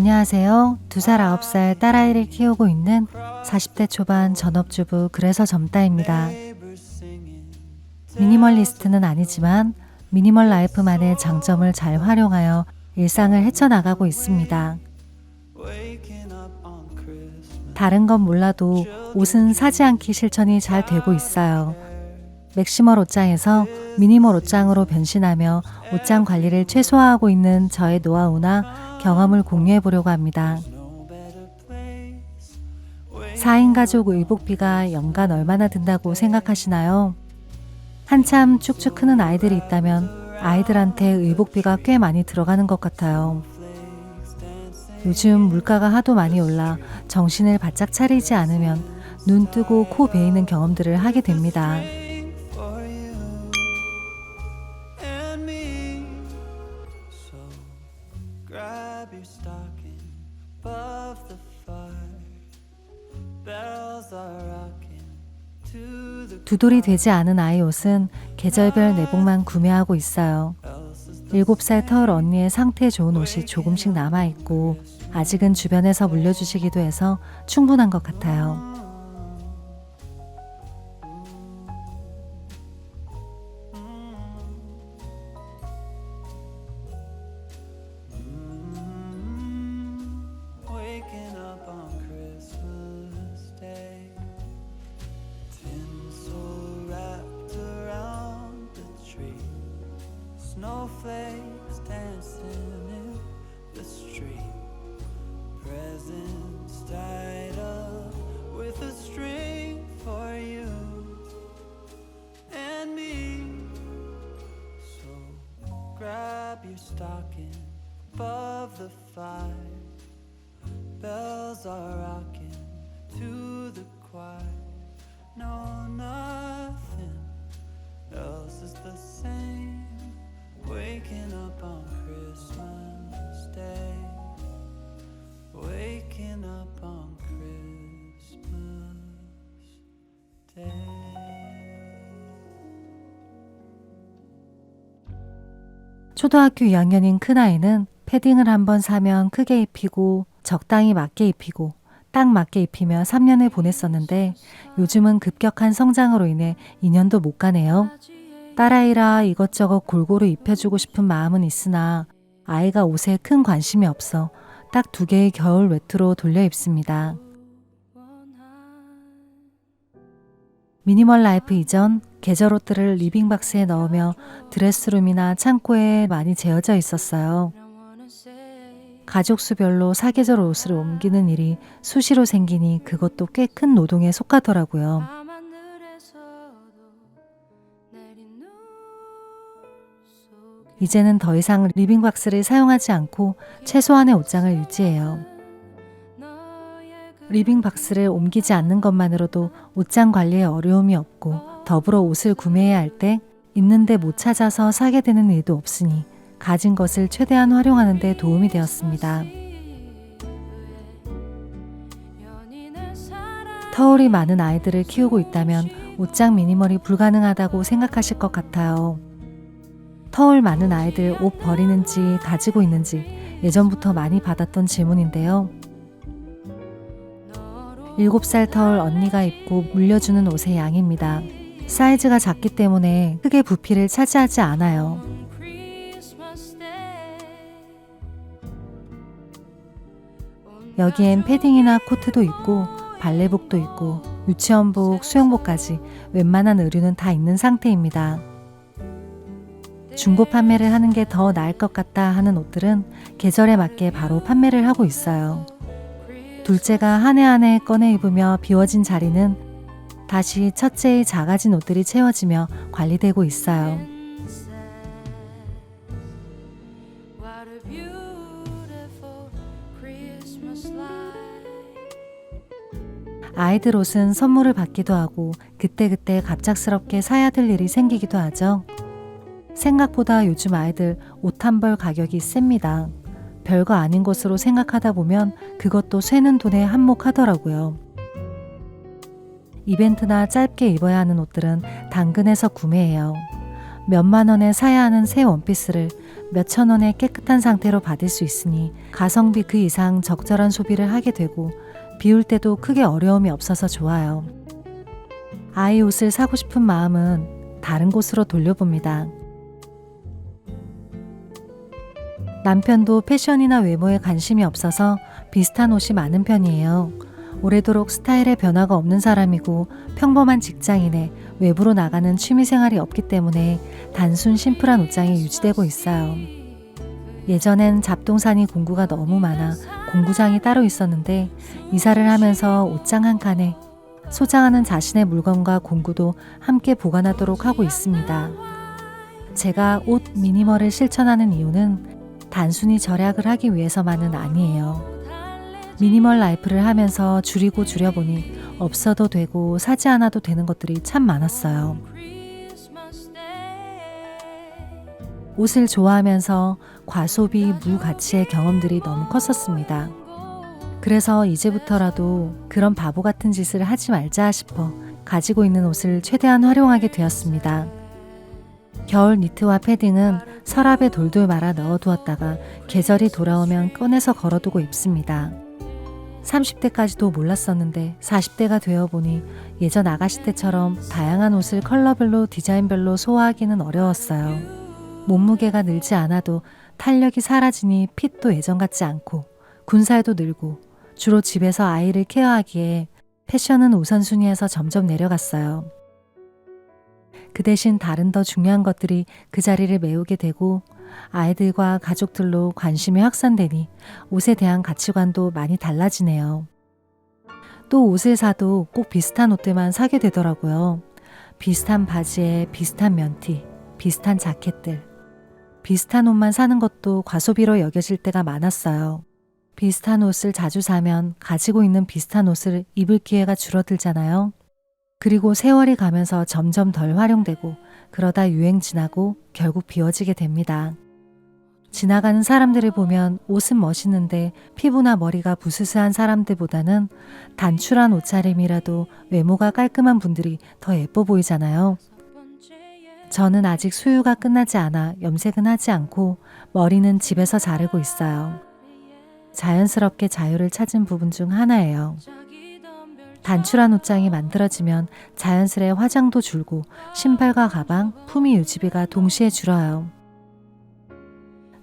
안녕하세요. 2살 9살 딸아이를 키우고 있는 40대 초반 전업주부 그래서 젊다입니다. 미니멀리스트는 아니지만 미니멀 라이프만의 장점을 잘 활용하여 일상을 헤쳐나가고 있습니다. 다른 건 몰라도 옷은 사지 않기 실천이 잘 되고 있어요. 맥시멀 옷장에서 미니멀 옷장으로 변신하며 옷장 관리를 최소화하고 있는 저의 노하우나 경험을 공유해 보려고 합니다. 4인 가족 의복비가 연간 얼마나 든다고 생각하시나요? 한참 쭉쭉 크는 아이들이 있다면 아이들한테 의복비가 꽤 많이 들어가는 것 같아요. 요즘 물가가 하도 많이 올라 정신을 바짝 차리지 않으면 눈 뜨고 코 베이는 경험들을 하게 됩니다. 두 돌이 되지 않은 아이 옷은 계절별 내복만 구매하고 있어요. 7살 터울 언니의 상태 좋은 옷이 조금씩 남아있고 아직은 주변에서 물려주시기도 해서 충분한 것 같아요. Snowflakes dancing in the street. Presents tied up with a string for you and me. So grab your stocking above the fire. Bells are rocking to the choir. No, nothing else is the same. Waking up on Christmas Day. Waking up on Christmas Day. 초등학교 2학년인 큰아이는 패딩을 한번 사면 크게 입히고 적당히 맞게 입히고 딱 맞게 입히며 3년을 보냈었는데 요즘은 급격한 성장으로 인해 2년도 못 가네요. 딸아이라 이것저것 골고루 입혀주고 싶은 마음은 있으나 아이가 옷에 큰 관심이 없어 딱 2개의 겨울 외투로 돌려 입습니다. 미니멀 라이프 이전 계절 옷들을 리빙박스에 넣으며 드레스룸이나 창고에 많이 재어져 있었어요. 가족 수별로 사계절 옷을 옮기는 일이 수시로 생기니 그것도 꽤 큰 노동에 속하더라고요. 이제는 더 이상 리빙박스를 사용하지 않고 최소한의 옷장을 유지해요. 리빙박스를 옮기지 않는 것만으로도 옷장 관리에 어려움이 없고 더불어 옷을 구매해야 할 때 있는데 못 찾아서 사게 되는 일도 없으니 가진 것을 최대한 활용하는 데 도움이 되었습니다. 터울이 많은 아이들을 키우고 있다면 옷장 미니멀이 불가능하다고 생각하실 것 같아요. 터울 많은 아이들 옷 버리는지 가지고 있는지 예전부터 많이 받았던 질문인데요. 7살 터울 언니가 입고 물려주는 옷의 양입니다. 사이즈가 작기 때문에 크게 부피를 차지하지 않아요. 여기엔 패딩이나 코트도 있고 발레복도 있고 유치원복, 수영복까지 웬만한 의류는 다 있는 상태입니다. 중고 판매를 하는 게 더 나을 것 같다 하는 옷들은 계절에 맞게 바로 판매를 하고 있어요. 둘째가 한 해 한 해 꺼내 입으며 비워진 자리는 다시 첫째의 작아진 옷들이 채워지며 관리되고 있어요. 아이들 옷은 선물을 받기도 하고 그때그때 갑작스럽게 사야 될 일이 생기기도 하죠. 생각보다 요즘 아이들 옷 한 벌 가격이 셉니다. 별거 아닌 것으로 생각하다 보면 그것도 쇠는 돈에 한몫하더라고요. 이벤트나 짧게 입어야 하는 옷들은 당근에서 구매해요. 몇만 원에 사야 하는 새 원피스를 몇천 원에 깨끗한 상태로 받을 수 있으니 가성비 그 이상 적절한 소비를 하게 되고 비울 때도 크게 어려움이 없어서 좋아요. 아이 옷을 사고 싶은 마음은 다른 곳으로 돌려봅니다. 남편도 패션이나 외모에 관심이 없어서 비슷한 옷이 많은 편이에요. 오래도록 스타일에 변화가 없는 사람이고 평범한 직장인에 외부로 나가는 취미생활이 없기 때문에 단순 심플한 옷장이 유지되고 있어요. 예전엔 잡동사니 공구가 너무 많아 공구장이 따로 있었는데 이사를 하면서 옷장 한 칸에 소장하는 자신의 물건과 공구도 함께 보관하도록 하고 있습니다. 제가 옷 미니멀을 실천하는 이유는 단순히 절약을 하기 위해서만은 아니에요. 미니멀 라이프를 하면서 줄이고 줄여보니 없어도 되고 사지 않아도 되는 것들이 참 많았어요. 옷을 좋아하면서 과소비, 무가치의 경험들이 너무 컸었습니다. 그래서 이제부터라도 그런 바보 같은 짓을 하지 말자 싶어 가지고 있는 옷을 최대한 활용하게 되었습니다. 겨울 니트와 패딩은 서랍에 돌돌 말아 넣어두었다가 계절이 돌아오면 꺼내서 걸어두고 입습니다. 30대까지도 몰랐었는데 40대가 되어보니 예전 아가씨 때처럼 다양한 옷을 컬러별로 디자인별로 소화하기는 어려웠어요. 몸무게가 늘지 않아도 탄력이 사라지니 핏도 예전 같지 않고 군살도 늘고 주로 집에서 아이를 케어하기에 패션은 우선순위에서 점점 내려갔어요. 그 대신 다른 더 중요한 것들이 그 자리를 메우게 되고 아이들과 가족들로 관심이 확산되니 옷에 대한 가치관도 많이 달라지네요. 또 옷을 사도 꼭 비슷한 옷들만 사게 되더라고요. 비슷한 바지에 비슷한 면티, 비슷한 자켓들. 비슷한 옷만 사는 것도 과소비로 여겨질 때가 많았어요. 비슷한 옷을 자주 사면 가지고 있는 비슷한 옷을 입을 기회가 줄어들잖아요. 그리고 세월이 가면서 점점 덜 활용되고 그러다 유행 지나고 결국 비워지게 됩니다. 지나가는 사람들을 보면 옷은 멋있는데 피부나 머리가 부스스한 사람들보다는 단출한 옷차림이라도 외모가 깔끔한 분들이 더 예뻐 보이잖아요. 저는 아직 수유가 끝나지 않아 염색은 하지 않고 머리는 집에서 자르고 있어요. 자연스럽게 자유를 찾은 부분 중 하나예요. 단출한 옷장이 만들어지면 자연스레 화장도 줄고 신발과 가방, 품위 유지비가 동시에 줄어요.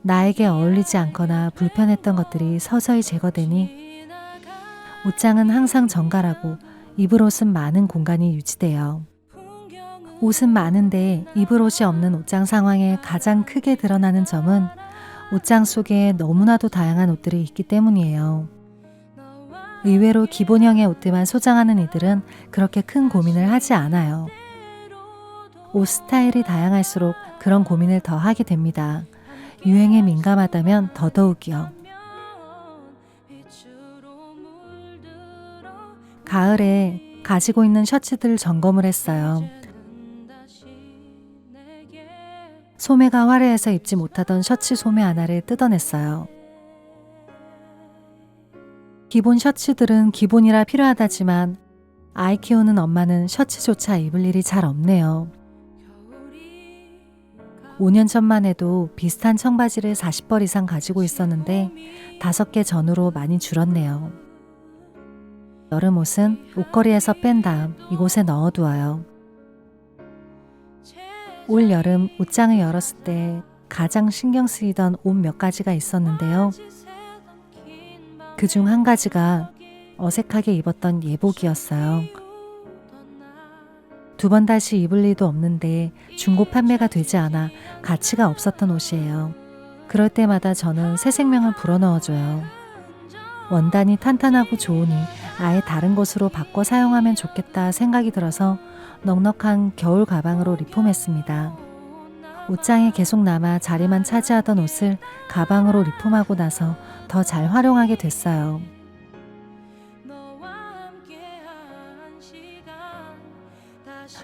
나에게 어울리지 않거나 불편했던 것들이 서서히 제거되니 옷장은 항상 정갈하고 입을 옷은 많은 공간이 유지돼요. 옷은 많은데 입을 옷이 없는 옷장 상황에 가장 크게 드러나는 점은 옷장 속에 너무나도 다양한 옷들이 있기 때문이에요. 의외로 기본형의 옷들만 소장하는 이들은 그렇게 큰 고민을 하지 않아요. 옷 스타일이 다양할수록 그런 고민을 더 하게 됩니다. 유행에 민감하다면 더더욱이요. 가을에 가지고 있는 셔츠들을 점검을 했어요. 소매가 화려해서 입지 못하던 셔츠 소매 하나를 뜯어냈어요. 기본 셔츠들은 기본이라 필요하다지만 아이 키우는 엄마는 셔츠조차 입을 일이 잘 없네요. 5년 전만 해도 비슷한 청바지를 40벌 이상 가지고 있었는데 5개 전후로 많이 줄었네요. 여름 옷은 옷걸이에서 뺀 다음 이곳에 넣어두어요. 올 여름 옷장을 열었을 때 가장 신경 쓰이던 옷 몇 가지가 있었는데요. 그중 한 가지가 어색하게 입었던 예복이었어요. 2번 다시 입을 일도 없는데 중고 판매가 되지 않아 가치가 없었던 옷이에요. 그럴 때마다 저는 새 생명을 불어넣어줘요. 원단이 탄탄하고 좋으니 아예 다른 것으로 바꿔 사용하면 좋겠다 생각이 들어서 넉넉한 겨울 가방으로 리폼했습니다. 옷장에 계속 남아 자리만 차지하던 옷을 가방으로 리폼하고 나서 더 잘 활용하게 됐어요.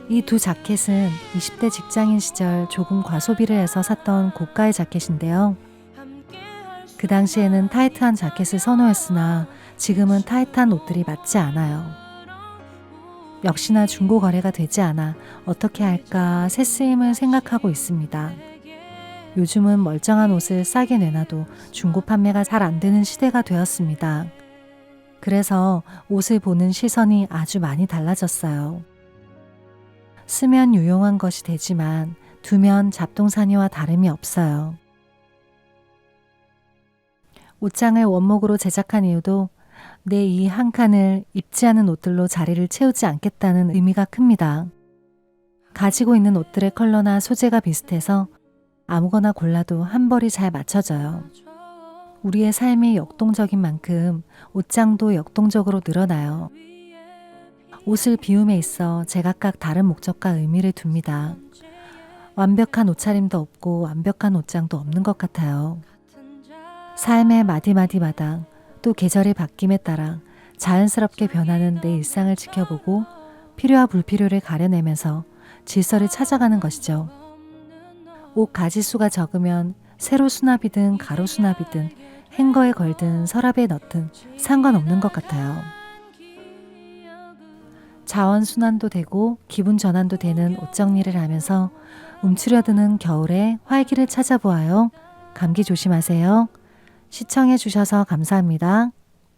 이 2 자켓은 20대 직장인 시절 조금 과소비를 해서 샀던 고가의 자켓인데요. 그 당시에는 타이트한 자켓을 선호했으나 지금은 타이트한 옷들이 맞지 않아요. 역시나 중고 거래가 되지 않아 어떻게 할까 새 쓰임을 생각하고 있습니다. 요즘은 멀쩡한 옷을 싸게 내놔도 중고 판매가 잘 안 되는 시대가 되었습니다. 그래서 옷을 보는 시선이 아주 많이 달라졌어요. 쓰면 유용한 것이 되지만 두면 잡동사니와 다름이 없어요. 옷장을 원목으로 제작한 이유도 내 이 한 칸을 입지 않은 옷들로 자리를 채우지 않겠다는 의미가 큽니다. 가지고 있는 옷들의 컬러나 소재가 비슷해서 아무거나 골라도 한 벌이 잘 맞춰져요. 우리의 삶이 역동적인 만큼 옷장도 역동적으로 늘어나요. 옷을 비움에 있어 제각각 다른 목적과 의미를 둡니다. 완벽한 옷차림도 없고 완벽한 옷장도 없는 것 같아요. 삶의 마디마디마다 또 계절의 바뀜에 따라 자연스럽게 변하는 내 일상을 지켜보고 필요와 불필요를 가려내면서 질서를 찾아가는 것이죠. 옷 가지수가 적으면 세로 수납이든 가로 수납이든 행거에 걸든 서랍에 넣든 상관없는 것 같아요. 자원순환도 되고 기분 전환도 되는 옷 정리를 하면서 움츠려드는 겨울에 활기를 찾아보아요. 감기 조심하세요. 시청해 주셔서 감사합니다.